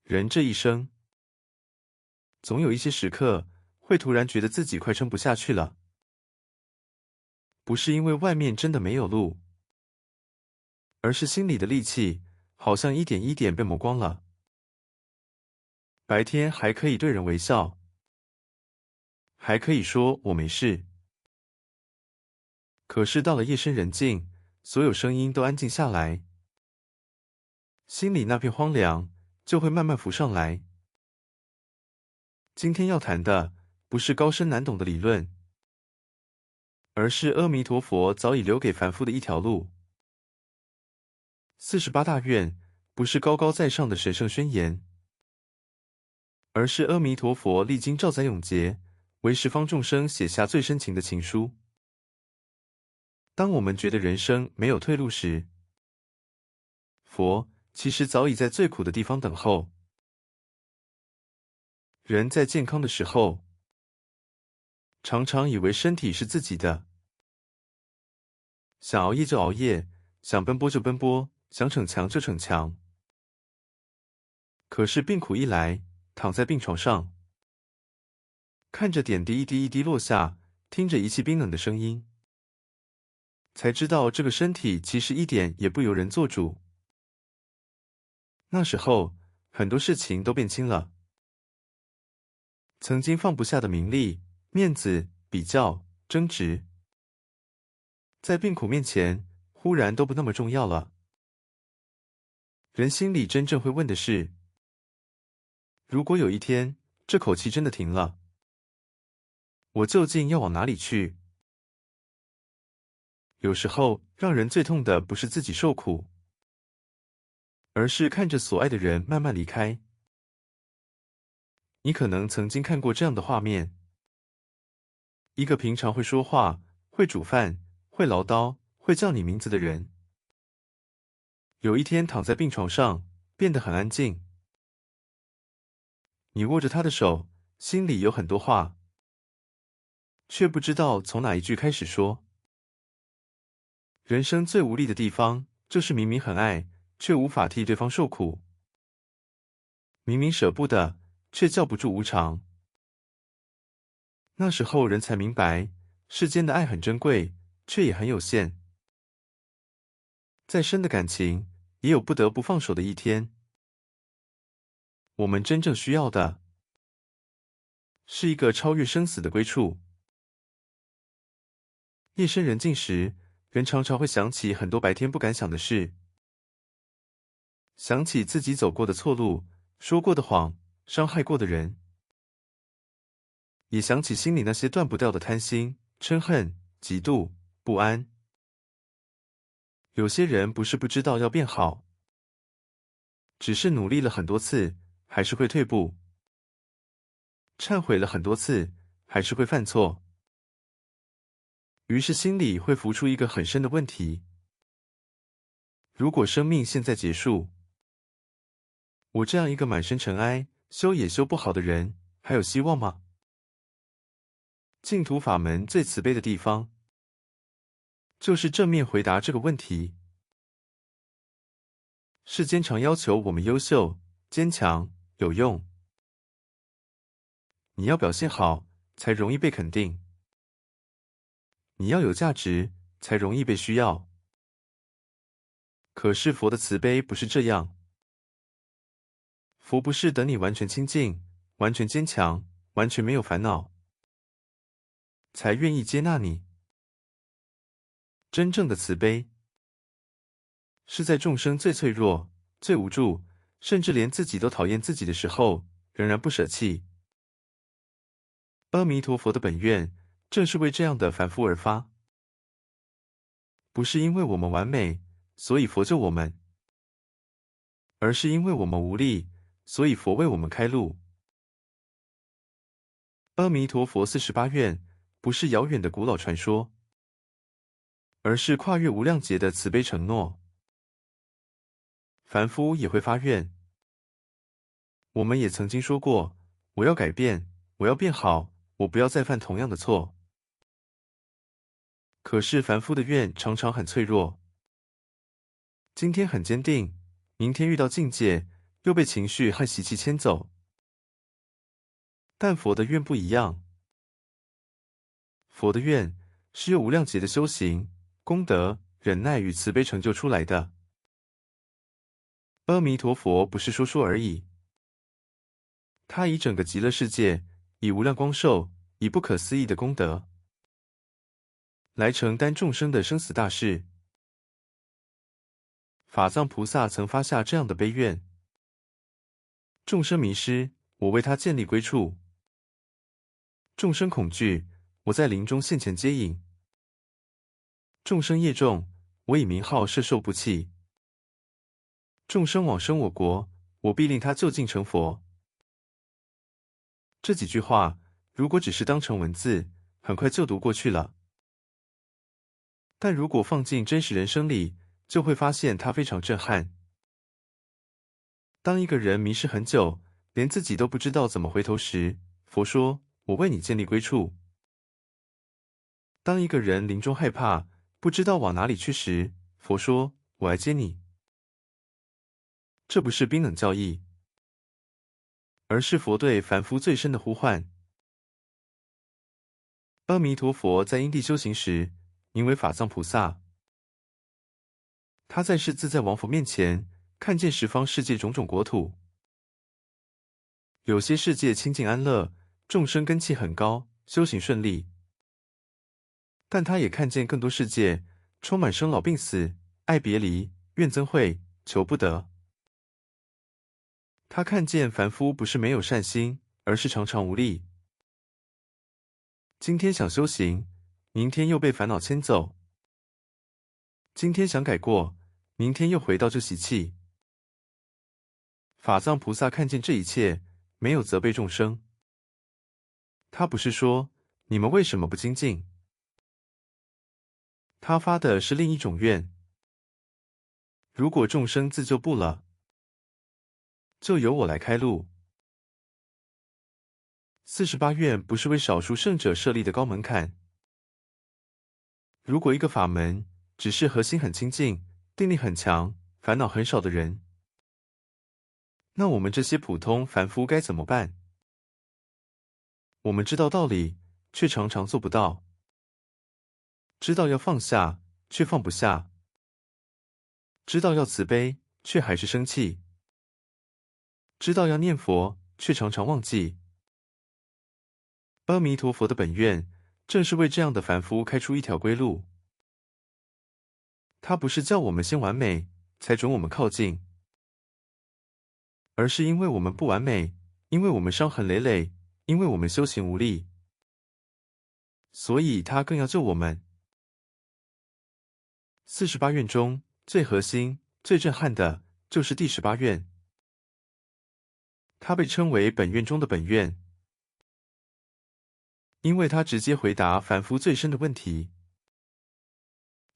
人这一生，总有一些时刻会突然觉得自己快撑不下去了，不是因为外面真的没有路，而是心里的力气好像一点一点被磨光了。白天还可以对人微笑，还可以说我没事，可是到了夜深人静，所有声音都安静下来，心里那片荒凉就会慢慢浮上来。今天要谈的不是高深难懂的理论，而是阿弥陀佛早已留给凡夫的一条路。48大愿不是高高在上的神圣宣言，而是阿弥陀佛历经兆载永劫，为十方众生写下最深情的情书。当我们觉得人生没有退路时，佛其实早已在最苦的地方等候。人在健康的时候，常常以为身体是自己的，想熬夜就熬夜，想奔波就奔波，想逞强就逞强。可是病苦一来，躺在病床上，看着点滴一滴一滴落下，听着仪器冰冷的声音，才知道这个身体其实一点也不由人做主。那时候，很多事情都变轻了。曾经放不下的名利、面子、比较、争执，在病苦面前，忽然都不那么重要了。人心里真正会问的是，如果有一天，这口气真的停了，我究竟要往哪里去？有时候，让人最痛的不是自己受苦，而是看着所爱的人慢慢离开。你可能曾经看过这样的画面：一个平常会说话、会煮饭、会唠叨、会叫你名字的人，有一天躺在病床上，变得很安静。你握着他的手，心里有很多话，却不知道从哪一句开始说。人生最无力的地方，就是明明很爱，却无法替对方受苦；明明舍不得，却叫不住无常。那时候人才明白，世间的爱很珍贵，却也很有限。再深的感情，也有不得不放手的一天。我们真正需要的，是一个超越生死的归处。夜深人静时，人常常会想起很多白天不敢想的事，想起自己走过的错路，说过的谎，伤害过的人，也想起心里那些断不掉的贪心、嗔恨、嫉妒、不安。有些人不是不知道要变好，只是努力了很多次，还是会退步；忏悔了很多次，还是会犯错。于是心里会浮出一个很深的问题：如果生命现在结束，我这样一个满身尘埃、修也修不好的人，还有希望吗？净土法门最慈悲的地方，就是正面回答这个问题。世间常要求我们优秀、坚强、有用，你要表现好，才容易被肯定；你要有价值，才容易被需要。可是佛的慈悲不是这样，佛不是等你完全清净、完全坚强、完全没有烦恼，才愿意接纳你。真正的慈悲，是在众生最脆弱、最无助，甚至连自己都讨厌自己的时候，仍然不舍弃。阿弥陀佛的本愿，正是为这样的凡夫而发。不是因为我们完美，所以佛救我们，而是因为我们无力，所以佛为我们开路。阿弥陀佛48愿，不是遥远的古老传说，而是跨越无量劫的慈悲承诺。凡夫也会发愿，我们也曾经说过，我要改变，我要变好，我不要再犯同样的错。可是凡夫的愿常常很脆弱，今天很坚定，明天遇到境界，又被情绪和习气牵走。但佛的愿不一样，佛的愿是由无量劫的修行、功德、忍耐与慈悲成就出来的。阿弥陀佛不是说说而已，他以整个极乐世界，以无量光寿，以不可思议的功德，来承担众生的生死大事。法藏菩萨曾发下这样的悲愿：众生迷失，我为他建立归处；众生恐惧，我在林中现前接引；众生业重，我以名号摄受不弃；众生往生我国，我必令他就近成佛。这几句话，如果只是当成文字，很快就读过去了。但如果放进真实人生里，就会发现它非常震撼。当一个人迷失很久，连自己都不知道怎么回头时，佛说：“我为你建立归处。”当一个人临终害怕，不知道往哪里去时，佛说：“我来接你。”这不是冰冷教义，而是佛对凡夫最深的呼唤。阿弥陀佛在因地修行时，名为法藏菩萨。他在世自在王佛面前，看见十方世界种种国土，有些世界清净安乐，众生根器很高，修行顺利。但他也看见更多世界，充满生老病死、爱别离、怨憎会、求不得。他看见凡夫不是没有善心，而是常常无力。今天想修行，明天又被烦恼牵走；今天想改过，明天又回到旧习气。法藏菩萨看见这一切，没有责备众生。他不是说你们为什么不精进，他发的是另一种愿：如果众生自救不了，就由我来开路。48愿不是为少数圣者设立的高门槛。如果一个法门只适合心很清净、定力很强、烦恼很少的人，那我们这些普通凡夫该怎么办？我们知道道理，却常常做不到；知道要放下，却放不下；知道要慈悲，却还是生气；知道要念佛，却常常忘记。阿弥陀佛的本愿，正是为这样的凡夫开出一条归路。他不是叫我们先完美，才准我们靠近，而是因为我们不完美，因为我们伤痕累累，因为我们修行无力，所以他更要救我们。48愿中最核心、最震撼的，就是第18愿。它被称为本愿中的本愿，因为它直接回答凡夫最深的问题。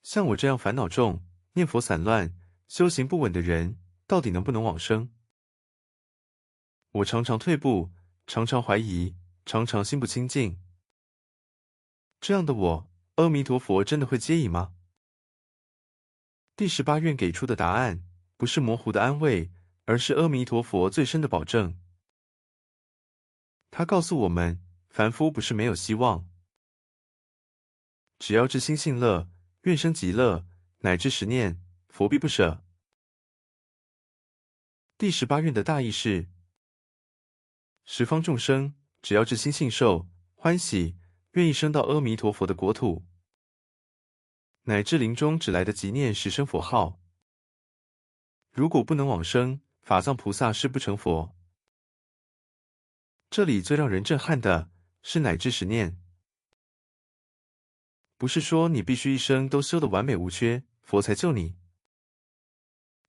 像我这样烦恼重、念佛散乱、修行不稳的人，到底能不能往生？我常常退步，常常怀疑，常常心不清净。这样的我，阿弥陀佛真的会接引吗？第18愿给出的答案，不是模糊的安慰，而是阿弥陀佛最深的保证。他告诉我们，凡夫不是没有希望，只要至心信乐，愿生极乐，乃至10念，佛必不舍。第18愿的大意是：十方众生只要至心信受、欢喜，愿意升到阿弥陀佛的国土，乃至临终只来得及念10声佛号。如果不能往生，法藏菩萨是不成佛。这里最让人震撼的是乃至10念，不是说你必须一生都修得完美无缺，佛才救你；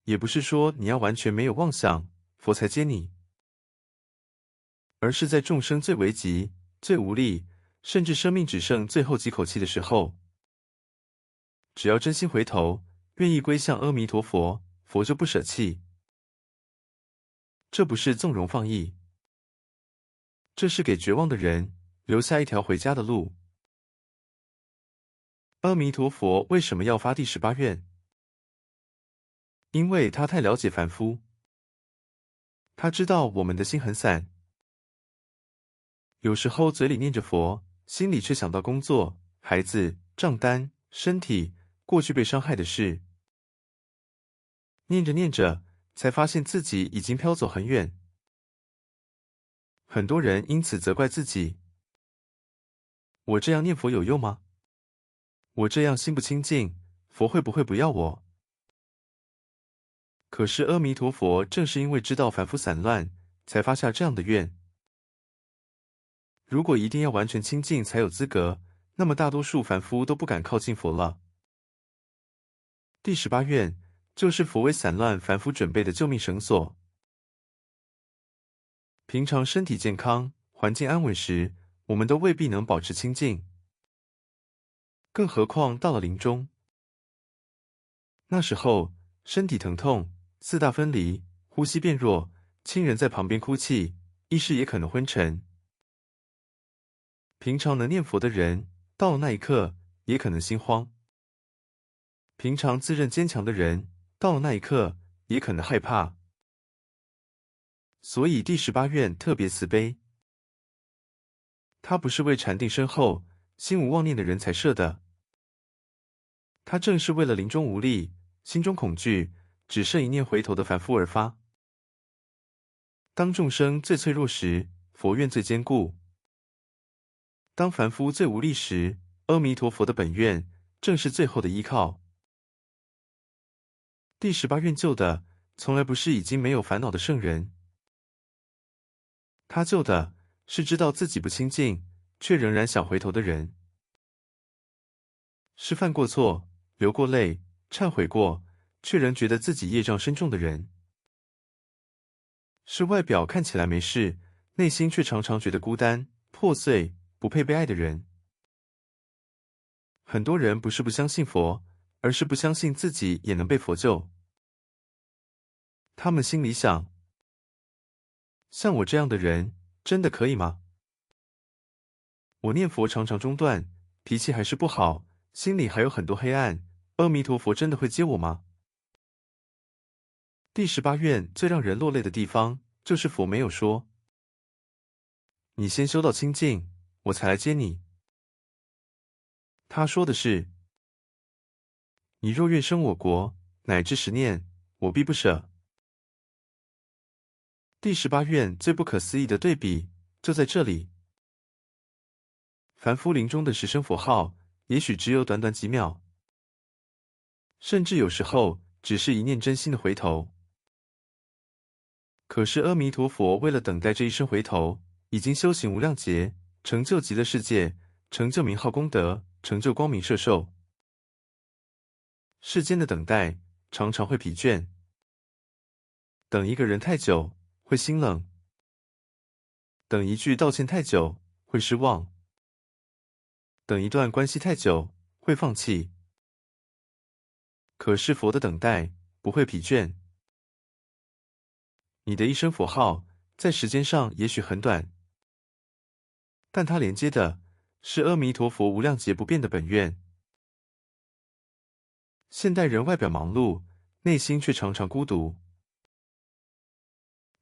也不是说你要完全没有妄想，佛才接你，而是在众生最危急、最无力，甚至生命只剩最后几口气的时候，只要真心回头，愿意归向阿弥陀佛，佛就不舍弃。这不是纵容放逸，这是给绝望的人留下一条回家的路。阿弥陀佛为什么要发第18愿？因为他太了解凡夫。他知道我们的心很散，有时候嘴里念着佛，心里却想到工作、孩子、账单、身体、过去被伤害的事。念着念着，才发现自己已经飘走很远。很多人因此责怪自己：我这样念佛有用吗？我这样心不清净，佛会不会不要我？可是阿弥陀佛正是因为知道凡夫散乱，才发下这样的愿。如果一定要完全清净才有资格，那么大多数凡夫都不敢靠近佛了。第18愿就是佛为散乱凡夫准备的救命绳索。平常身体健康、环境安稳时，我们都未必能保持清净，更何况到了临终，那时候身体疼痛、四大分离、呼吸变弱，亲人在旁边哭泣，意识也可能昏沉。平常能念佛的人，到了那一刻也可能心慌；平常自认坚强的人，到了那一刻也可能害怕。所以第18愿特别慈悲，它不是为禅定深厚、心无妄念的人才设的，它正是为了临终无力、心中恐惧、只剩一念回头的凡夫而发。当众生最脆弱时，佛愿最坚固；当凡夫最无力时，阿弥陀佛的本愿正是最后的依靠。第18愿救的，从来不是已经没有烦恼的圣人，他救的是知道自己不清净，却仍然想回头的人，是犯过错、流过泪、忏悔过，却仍觉得自己业障深重的人，是外表看起来没事，内心却常常觉得孤单、破碎、不配被爱的人。很多人不是不相信佛，而是不相信自己也能被佛救。他们心里想：像我这样的人，真的可以吗？我念佛常常中断，脾气还是不好，心里还有很多黑暗，阿弥陀佛真的会接我吗？第18愿最让人落泪的地方，就是佛没有说：你先修到清净，我才来接你。他说的是：你若愿生我国，乃至10念，我必不舍。第18愿最不可思议的对比，就在这里。凡夫临终的时声佛号，也许只有短短几秒，甚至有时候只是一念真心的回头。可是阿弥陀佛为了等待这一声回头，已经修行无量劫，成就极乐世界，成就名号功德，成就光明摄受。世间的等待常常会疲倦，等一个人太久会心冷，等一句道歉太久会失望，等一段关系太久会放弃。可是佛的等待不会疲倦。你的一声佛号在时间上也许很短，但它连接的是阿弥陀佛无量劫不变的本愿。现代人外表忙碌，内心却常常孤独。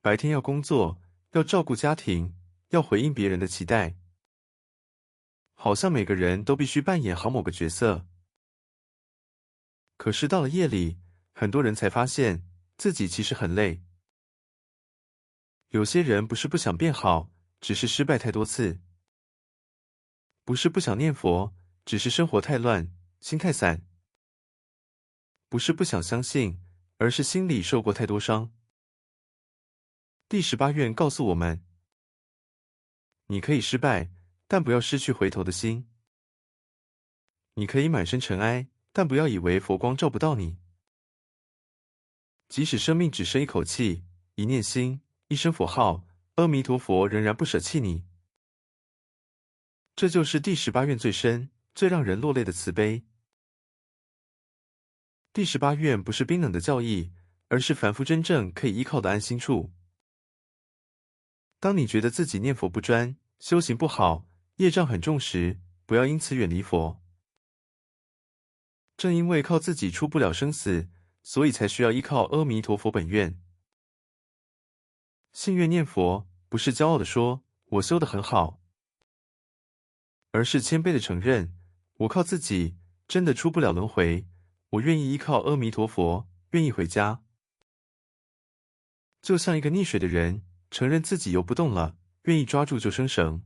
白天要工作，要照顾家庭，要回应别人的期待，好像每个人都必须扮演好某个角色。可是到了夜里，很多人才发现自己其实很累。有些人不是不想变好，只是失败太多次；不是不想念佛，只是生活太乱，心太散；不是不想相信，而是心里受过太多伤。第18愿告诉我们：你可以失败，但不要失去回头的心；你可以满身尘埃，但不要以为佛光照不到你。即使生命只剩一口气，一念心，一声佛号，阿弥陀佛仍然不舍弃你。这就是第18愿最深、最让人落泪的慈悲。第18愿不是冰冷的教义，而是凡夫真正可以依靠的安心处。当你觉得自己念佛不专、修行不好、业障很重时，不要因此远离佛。正因为靠自己出不了生死，所以才需要依靠阿弥陀佛本愿。信愿念佛不是骄傲地说我修得很好，而是谦卑的承认我靠自己真的出不了轮回，我愿意依靠阿弥陀佛，愿意回家。就像一个溺水的人承认自己游不动了，愿意抓住救生绳。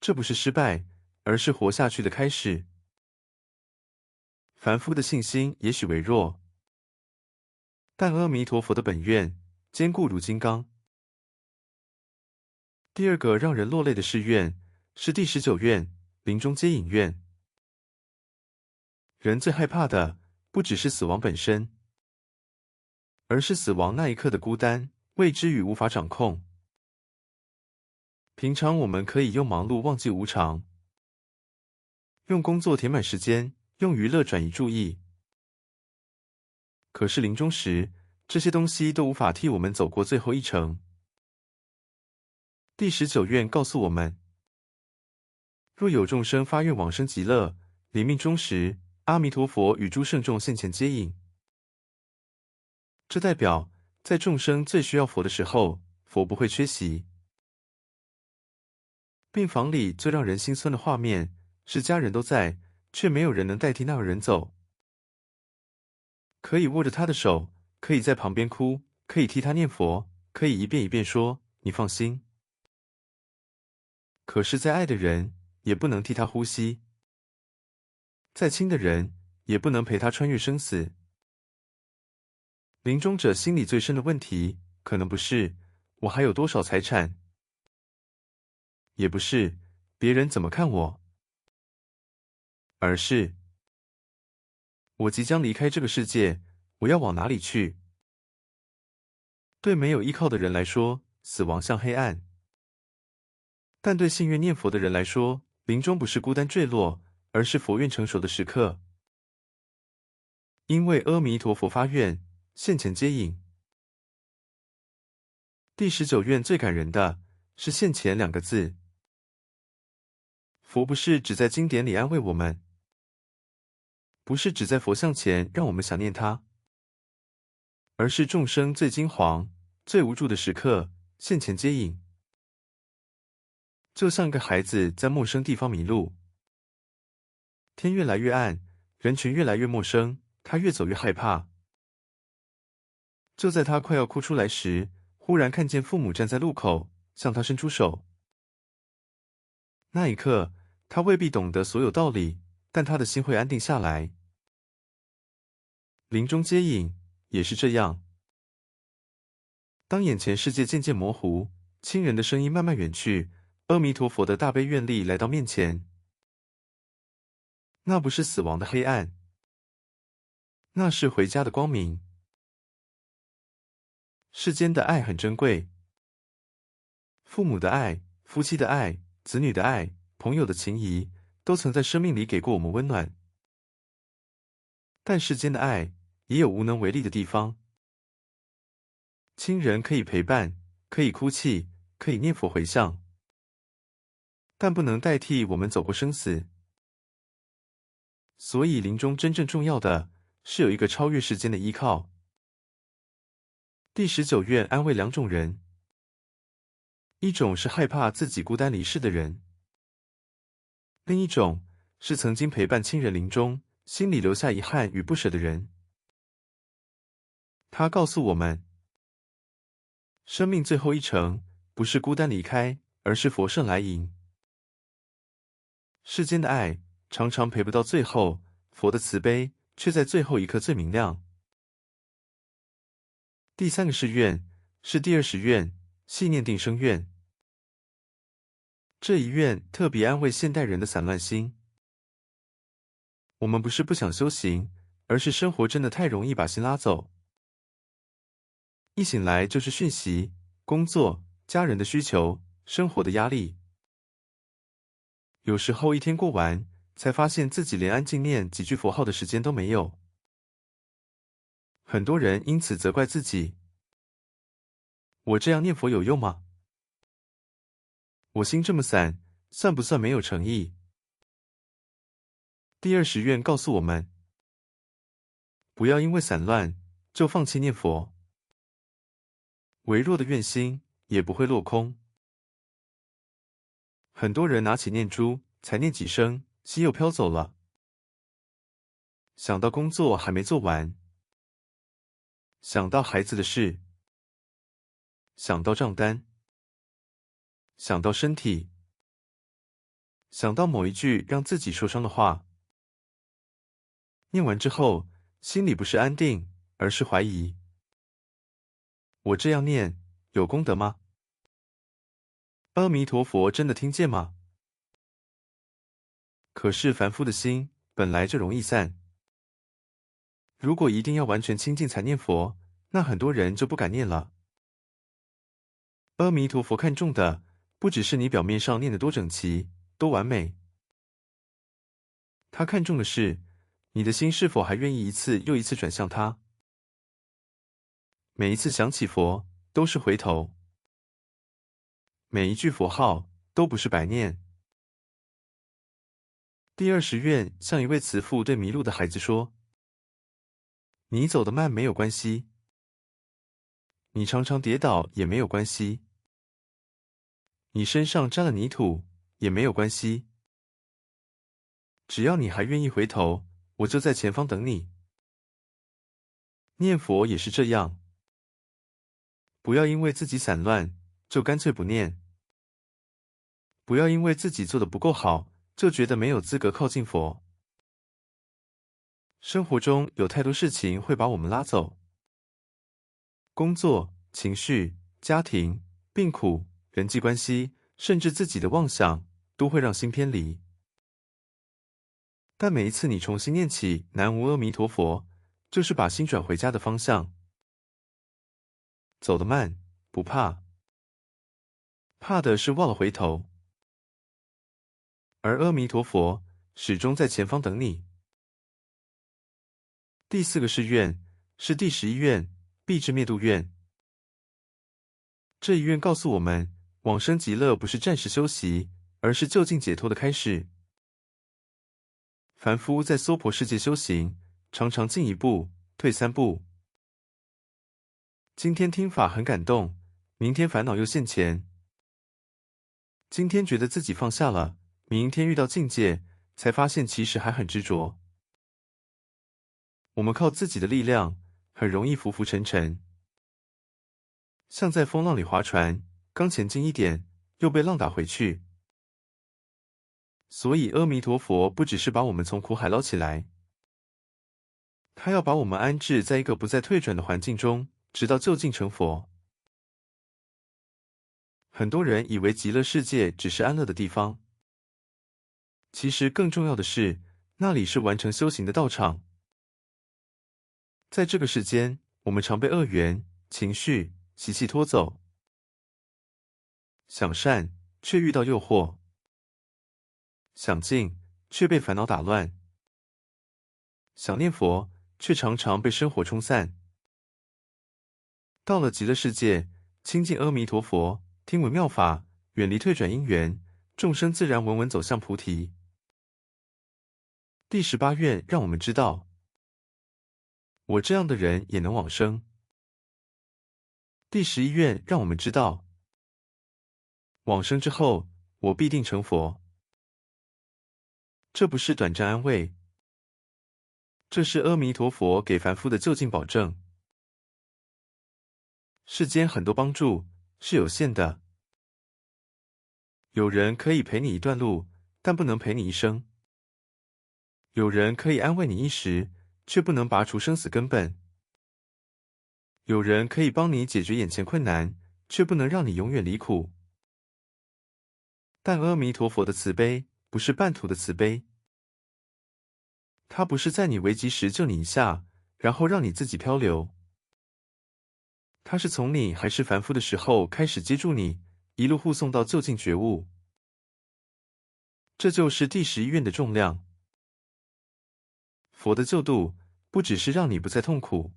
这不是失败，而是活下去的开始。凡夫的信心也许微弱，但阿弥陀佛的本愿坚固如金刚。第二个让人落泪的誓愿是第19愿，临终接引愿。人最害怕的不只是死亡本身，而是死亡那一刻的孤单、未知与无法掌控。平常我们可以用忙碌忘记无常，用工作填满时间，用娱乐转移注意。可是临终时，这些东西都无法替我们走过最后一程。第19愿告诉我们，若有众生发愿往生极乐，临命终时，阿弥陀佛与诸圣众现前接引。这代表，在众生最需要佛的时候，佛不会缺席。病房里最让人心酸的画面，是家人都在，却没有人能代替那个人走。可以握着他的手，可以在旁边哭，可以替他念佛，可以一遍一遍说你放心。可是再爱的人也不能替他呼吸，再亲的人也不能陪他穿越生死。临终者心里最深的问题，可能不是我还有多少财产，也不是别人怎么看我，而是我即将离开这个世界，我要往哪里去？对没有依靠的人来说，死亡像黑暗；但对信愿念佛的人来说，临终不是孤单坠落，而是佛愿成熟的时刻。因为阿弥陀佛发愿，现前接引。第19愿最感人的是现前2个字。佛不是只在经典里安慰我们，不是只在佛像前让我们想念他，而是众生最惊惶、最无助的时刻，现前接引。就像一个孩子在陌生地方迷路，天越来越暗，人群越来越陌生，他越走越害怕。就在他快要哭出来时，忽然看见父母站在路口，向他伸出手。那一刻，他未必懂得所有道理，但他的心会安定下来。临终接引也是这样。当眼前世界渐渐模糊，亲人的声音慢慢远去，阿弥陀佛的大悲愿力来到面前。那不是死亡的黑暗，那是回家的光明。世间的爱很珍贵，父母的爱、夫妻的爱、子女的爱、朋友的情谊，都曾在生命里给过我们温暖。但世间的爱也有无能为力的地方。亲人可以陪伴，可以哭泣，可以念佛回向，但不能代替我们走过生死。所以临终真正重要的是有一个超越世间的依靠。第19愿安慰2种人，一种是害怕自己孤单离世的人，另一种是曾经陪伴亲人临终，心里留下遗憾与不舍的人。他告诉我们，生命最后一程不是孤单离开，而是佛圣来迎。世间的爱常常陪不到最后，佛的慈悲却在最后一刻最明亮。第3个誓愿是第20愿，系念定生愿。这一愿特别安慰现代人的散乱心。我们不是不想修行，而是生活真的太容易把心拉走。一醒来就是讯息、工作、家人的需求、生活的压力。有时候一天过完，才发现自己连安静念几句佛号的时间都没有。很多人因此责怪自己：我这样念佛有用吗？我心这么散，算不算没有诚意？第20愿告诉我们，不要因为散乱就放弃念佛。微弱的愿心也不会落空。很多人拿起念珠，才念几声，心又飘走了。想到工作还没做完，想到孩子的事，想到账单，想到身体，想到某一句让自己受伤的话。念完之后，心里不是安定，而是怀疑。我这样念，有功德吗？阿弥陀佛真的听见吗？可是凡夫的心本来就容易散。如果一定要完全清净才念佛，那很多人就不敢念了。阿弥陀佛看重的，不只是你表面上念得多整齐、多完美，他看重的是，你的心是否还愿意一次又一次转向他。每一次想起佛，都是回头；每一句佛号，都不是白念。第20愿像一位慈父对迷路的孩子说：你走得慢没有关系，你常常跌倒也没有关系，你身上沾了泥土也没有关系，只要你还愿意回头，我就在前方等你。念佛也是这样，不要因为自己散乱，就干脆不念；不要因为自己做得不够好，就觉得没有资格靠近佛。生活中有太多事情会把我们拉走，工作、情绪、家庭、病苦、人际关系，甚至自己的妄想，都会让心偏离。但每一次你重新念起南无阿弥陀佛，就是把心转回家的方向。走得慢，不怕，怕的是忘了回头。而阿弥陀佛始终在前方等你。第4个誓愿是第11愿，必至灭度愿。这一愿告诉我们，往生极乐不是暂时休息，而是就近解脱的开始。凡夫在娑婆世界修行，常常进一步，退3步。今天听法很感动，明天烦恼又现前。今天觉得自己放下了，明天遇到境界，才发现其实还很执着。我们靠自己的力量，很容易浮浮沉沉，像在风浪里划船，刚前进一点，又被浪打回去。所以阿弥陀佛不只是把我们从苦海捞起来，他要把我们安置在一个不再退转的环境中，直到就近成佛。很多人以为极乐世界只是安乐的地方，其实更重要的是，那里是完成修行的道场。在这个世间，我们常被恶缘、情绪、习气拖走，想善却遇到诱惑，想静却被烦恼打乱，想念佛却常常被生活冲散。到了极乐世界，亲近阿弥陀佛，听闻妙法，远离退转因缘，众生自然稳稳走向菩提。第18愿让我们知道，我这样的人也能往生。第11愿让我们知道，往生之后，我必定成佛。这不是短暂安慰，这是阿弥陀佛给凡夫的就近保证。世间很多帮助是有限的，有人可以陪你一段路，但不能陪你一生；有人可以安慰你一时，却不能拔除生死根本；有人可以帮你解决眼前困难，却不能让你永远离苦。但阿弥陀佛的慈悲不是半途的慈悲，他不是在你危急时救你一下，然后让你自己漂流。他是从你还是凡夫的时候开始接住你，一路护送到就近觉悟。这就是第11愿的重量。佛的救度不只是让你不再痛苦，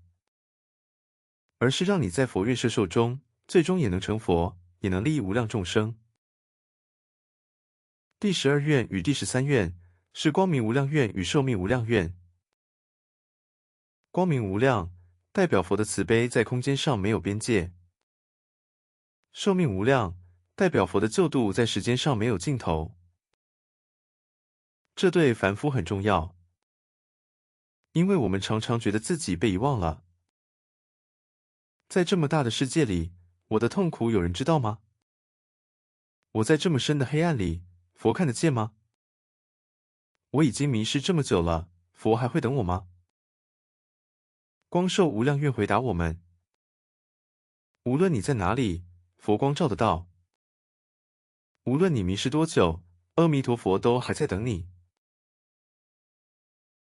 而是让你在佛愿摄受中，最终也能成佛，也能利益无量众生。第12愿与第13愿是光明无量愿与寿命无量愿。光明无量代表佛的慈悲在空间上没有边界，寿命无量，代表佛的救度在时间上没有尽头。这对凡夫很重要，因为我们常常觉得自己被遗忘了。在这么大的世界里，我的痛苦有人知道吗？我在这么深的黑暗里，佛看得见吗？我已经迷失这么久了，佛还会等我吗？光寿无量愿回答我们：无论你在哪里，佛光照得到；无论你迷失多久，阿弥陀佛都还在等你。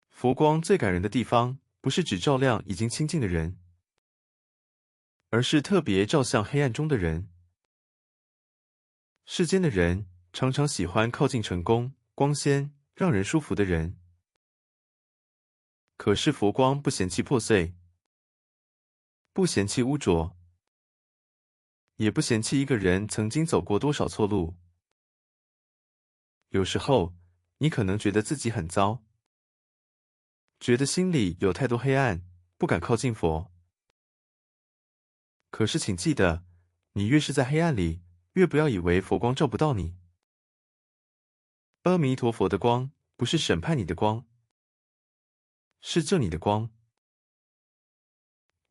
佛光最感人的地方，不是只照亮已经清净的人，而是特别照向黑暗中的人。世间的人常常喜欢靠近成功、光鲜、让人舒服的人，可是佛光不嫌弃破碎，不嫌弃污浊，也不嫌弃一个人曾经走过多少错路。有时候，你可能觉得自己很糟，觉得心里有太多黑暗，不敢靠近佛。可是请记得，你越是在黑暗里，越不要以为佛光照不到你。阿弥陀佛的光，不是审判你的光，是救你的光。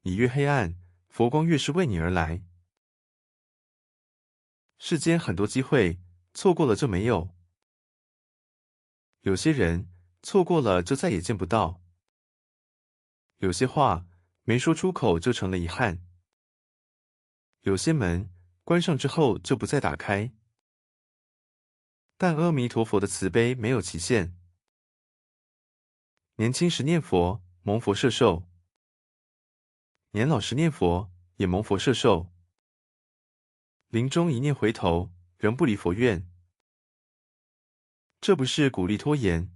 你越黑暗，佛光越是为你而来。世间很多机会，错过了就没有；有些人错过了就再也见不到；有些话没说出口就成了遗憾；有些门关上之后就不再打开。但阿弥陀佛的慈悲没有期限，年轻时念佛，蒙佛摄受；年老时念佛，也蒙佛摄受。临终一念回头，仍不离佛愿。这不是鼓励拖延，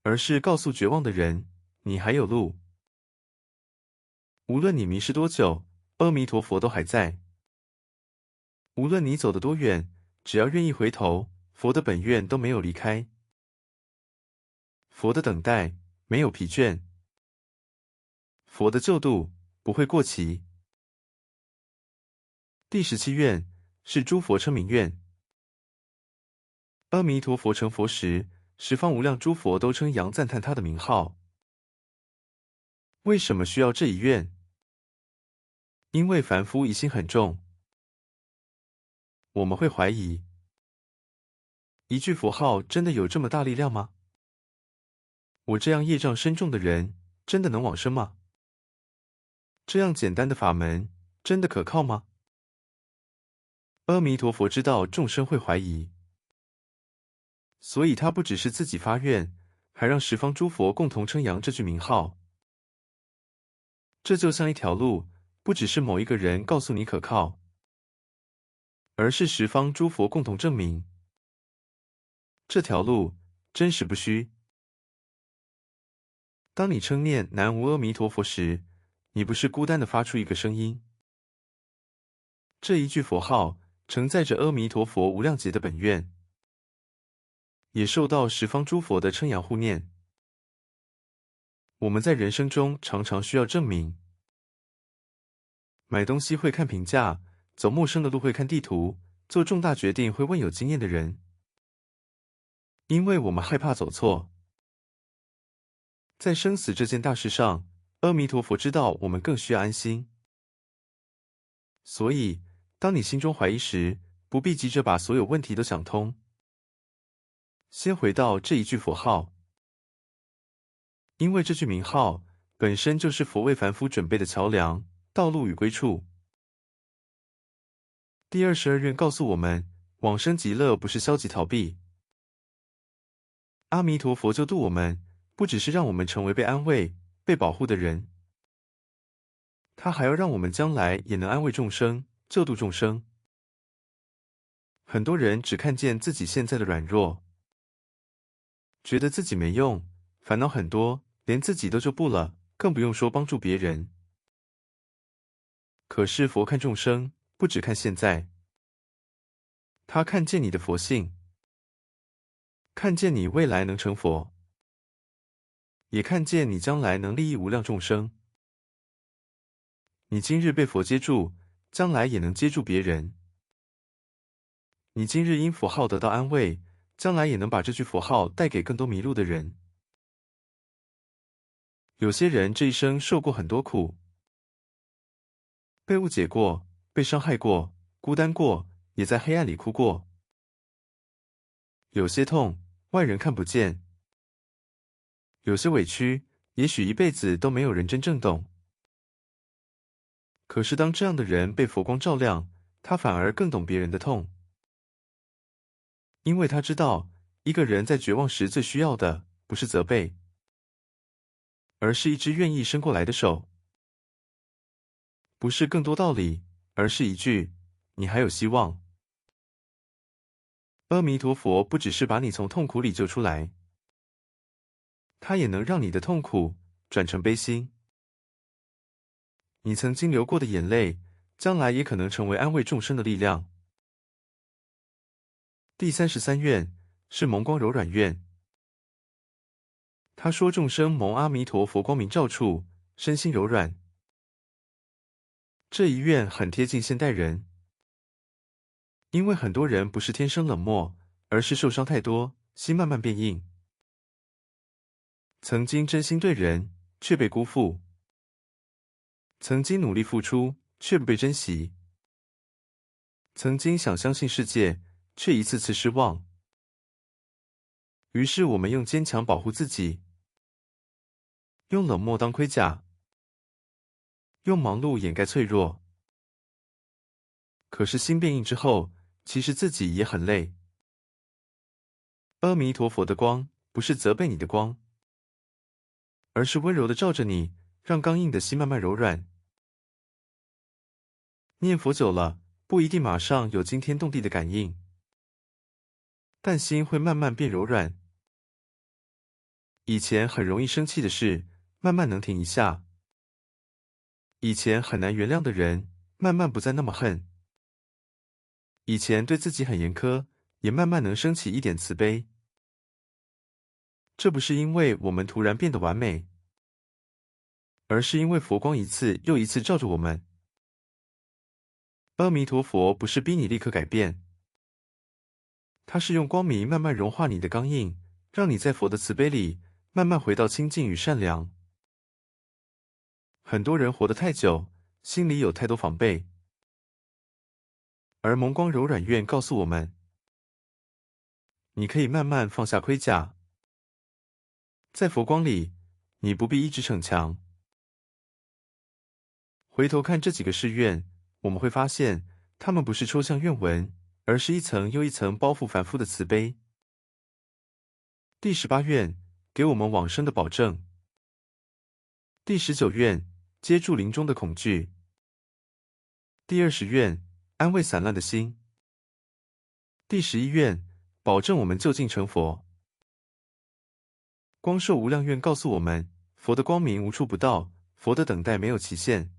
而是告诉绝望的人，你还有路。无论你迷失多久，阿弥陀佛都还在。无论你走得多远，只要愿意回头，佛的本愿都没有离开。佛的等待没有疲倦，佛的救度不会过期。第17愿是诸佛称名愿。阿弥陀佛成佛时，十方无量诸佛都称扬赞叹他的名号。为什么需要这一愿？因为凡夫疑心很重，我们会怀疑，一句佛号真的有这么大力量吗？我这样业障深重的人，真的能往生吗？这样简单的法门，真的可靠吗？阿弥陀佛知道众生会怀疑，所以他不只是自己发愿，还让十方诸佛共同称扬这句名号。这就像一条路，不只是某一个人告诉你可靠，而是十方诸佛共同证明。这条路真实不虚。当你称念南无阿弥陀佛时，你不是孤单地发出一个声音，这一句佛号承载着阿弥陀佛无量劫的本愿，也受到十方诸佛的称扬护念。我们在人生中常常需要证明，买东西会看评价，走陌生的路会看地图，做重大决定会问有经验的人，因为我们害怕走错。在生死这件大事上，阿弥陀佛知道我们更需要安心。所以，当你心中怀疑时，不必急着把所有问题都想通，先回到这一句佛号，因为这句名号本身就是佛为凡夫准备的桥梁、道路与归处。第22愿告诉我们，往生极乐不是消极逃避。阿弥陀佛救度我们，不只是让我们成为被安慰、被保护的人，他还要让我们将来也能安慰众生，救度众生。很多人只看见自己现在的软弱，觉得自己没用，烦恼很多，连自己都救不了，更不用说帮助别人。可是佛看众生，不只看现在，他看见你的佛性，看见你未来能成佛，也看见你将来能利益无量众生。你今日被佛接住，将来也能接住别人。你今日因佛号得到安慰，将来也能把这句佛号带给更多迷路的人。有些人这一生受过很多苦，被误解过，被伤害过，孤单过，也在黑暗里哭过。有些痛，外人看不见；有些委屈，也许一辈子都没有人真正懂。可是当这样的人被佛光照亮，他反而更懂别人的痛，因为他知道，一个人在绝望时最需要的，不是责备，而是一只愿意伸过来的手；不是更多道理，而是一句“你还有希望”。阿弥陀佛不只是把你从痛苦里救出来，他也能让你的痛苦转成悲心。你曾经流过的眼泪，将来也可能成为安慰众生的力量。第33愿是蒙光柔软愿。他说众生蒙阿弥陀佛光明照处，身心柔软。这一愿很贴近现代人，因为很多人不是天生冷漠，而是受伤太多，心慢慢变硬。曾经真心对人，却被辜负；曾经努力付出，却不被珍惜；曾经想相信世界，却一次次失望。于是我们用坚强保护自己，用冷漠当盔甲，用忙碌掩盖脆弱。可是心变硬之后，其实自己也很累。阿弥陀佛的光，不是责备你的光，而是温柔的照着你，让刚硬的心慢慢柔软。念佛久了，不一定马上有惊天动地的感应，但心会慢慢变柔软。以前很容易生气的事，慢慢能停一下；以前很难原谅的人，慢慢不再那么恨；以前对自己很严苛，也慢慢能升起一点慈悲。这不是因为我们突然变得完美，而是因为佛光一次又一次照着我们。阿弥陀佛不是逼你立刻改变，他是用光明慢慢融化你的刚硬，让你在佛的慈悲里慢慢回到清净与善良。很多人活得太久，心里有太多防备，而蒙光柔软愿告诉我们，你可以慢慢放下盔甲，在佛光里，你不必一直逞强。回头看这几个誓愿，我们会发现，它们不是抽象愿文，而是一层又一层包覆凡夫的慈悲。第18愿，给我们往生的保证。第19愿，接住临终的恐惧。第20愿，安慰散乱的心。第11愿，保证我们就近成佛。光寿无量愿告诉我们，佛的光明无处不到，佛的等待没有期限。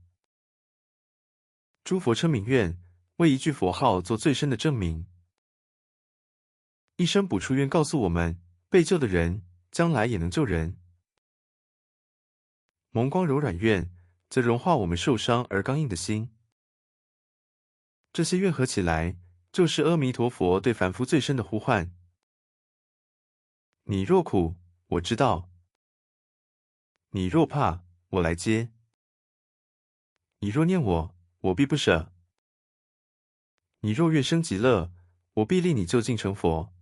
诸佛称名愿，为一句佛号做最深的证明。一生补处愿告诉我们，被救的人，将来也能救人。蒙光柔软愿，则融化我们受伤而刚硬的心。这些愿合起来，就是阿弥陀佛对凡夫最深的呼唤。你若苦，我知道；你若怕，我来接；你若念我，我必不舍；你若愿生极乐，我必令你就近成佛。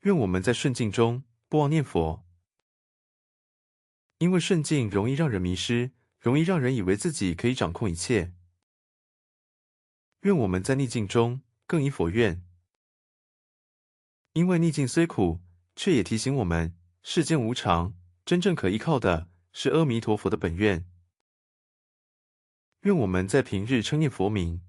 愿我们在顺境中不忘念佛，因为顺境容易让人迷失，容易让人以为自己可以掌控一切。愿我们在逆境中更以佛愿，因为逆境虽苦，却也提醒我们世间无常，真正可依靠的是阿弥陀佛的本愿。愿我们在平日称念佛名，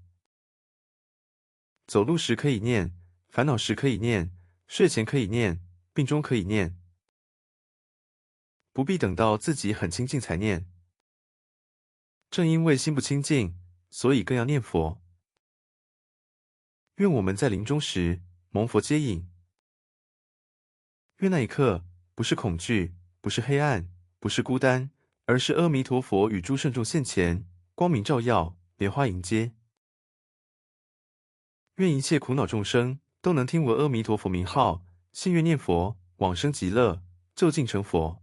走路时可以念，烦恼时可以念，睡前可以念，病中可以念，不必等到自己很清净才念。正因为心不清净，所以更要念佛。愿我们在临终时蒙佛接引，愿那一刻不是恐惧，不是黑暗，不是孤单，而是阿弥陀佛与诸圣众现前，光明照耀，莲花迎接。愿一切苦恼众生都能听闻阿弥陀佛名号，信愿念佛，往生极乐，就近成佛。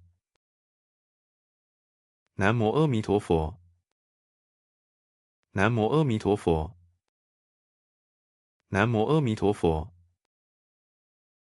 南无阿弥陀佛。南无阿弥陀佛。南无阿弥陀佛。